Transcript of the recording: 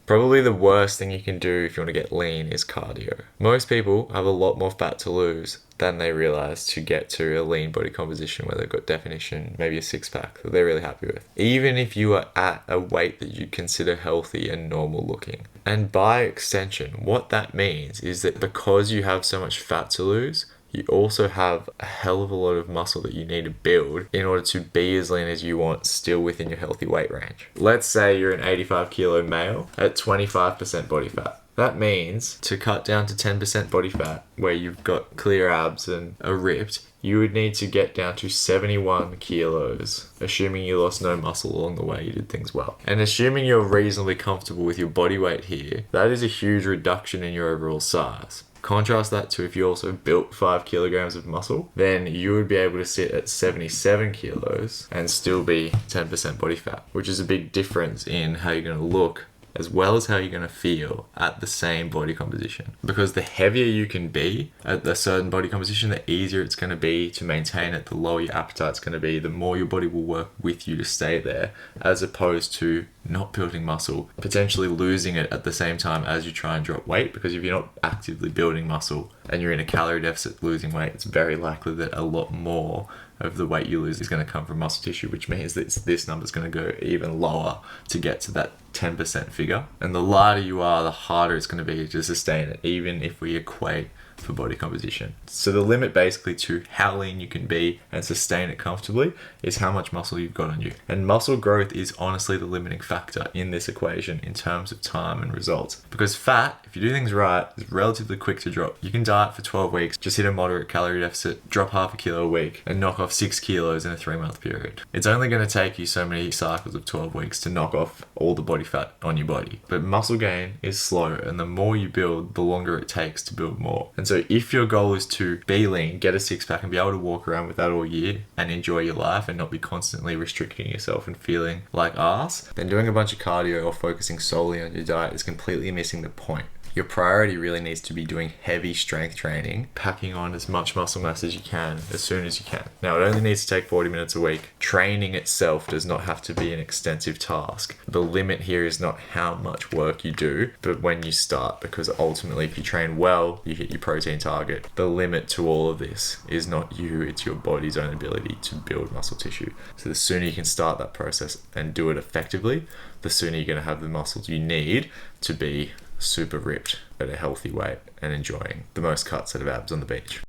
Probably the worst thing you can do if you want to get lean is cardio. Most people have a lot more fat to lose than they realize to get to a lean body composition where they've got definition, maybe a six pack that they're really happy with. Even if you are at a weight that you consider healthy and normal looking. And by extension, what that means is that because you have so much fat to lose, you also have a hell of a lot of muscle that you need to build in order to be as lean as you want, still within your healthy weight range. Let's say you're an 85 kilo male at 25% body fat. That means to cut down to 10% body fat, where you've got clear abs and are ripped, you would need to get down to 71 kilos, assuming you lost no muscle along the way, you did things well. And assuming you're reasonably comfortable with your body weight here, that is a huge reduction in your overall size. Contrast that to if you also built 5 kilograms of muscle, then you would be able to sit at 77 kilos and still be 10% body fat, which is a big difference in how you're going to look as well as how you're going to feel at the same body composition. Because the heavier you can be at a certain body composition, the easier it's going to be to maintain it, the lower your appetite's going to be, the more your body will work with you to stay there, as opposed to not building muscle, potentially losing it at the same time as you try and drop weight. Because if you're not actively building muscle and you're in a calorie deficit losing weight, it's very likely that a lot more of the weight you lose is going to come from muscle tissue, which means that this number is going to go even lower to get to that 10% figure. And the lighter you are, the harder it's going to be to sustain it, even if we equate for body composition. So the limit basically to how lean you can be and sustain it comfortably is how much muscle you've got on you. And muscle growth is honestly the limiting factor in this equation in terms of time and results. Because fat, if you do things right, is relatively quick to drop. You can diet for 12 weeks, just hit a moderate calorie deficit, drop half a kilo a week, and knock off 6 kilos in a 3-month period. It's only going to take you so many cycles of 12 weeks to knock off all the body fat on your body. But muscle gain is slow, and the more you build, the longer it takes to build more. And so if your goal is to be lean, get a six pack and be able to walk around with that all year and enjoy your life and not be constantly restricting yourself and feeling like arse, then doing a bunch of cardio or focusing solely on your diet is completely missing the point. Your priority really needs to be doing heavy strength training, packing on as much muscle mass as you can, as soon as you can. Now, it only needs to take 40 minutes a week. Training itself does not have to be an extensive task. The limit here is not how much work you do, but when you start, because ultimately, if you train well, you hit your protein target. The limit to all of this is not you, it's your body's own ability to build muscle tissue. So the sooner you can start that process and do it effectively, the sooner you're going to have the muscles you need to be super ripped at a healthy weight and enjoying the most cuts out of abs on the beach.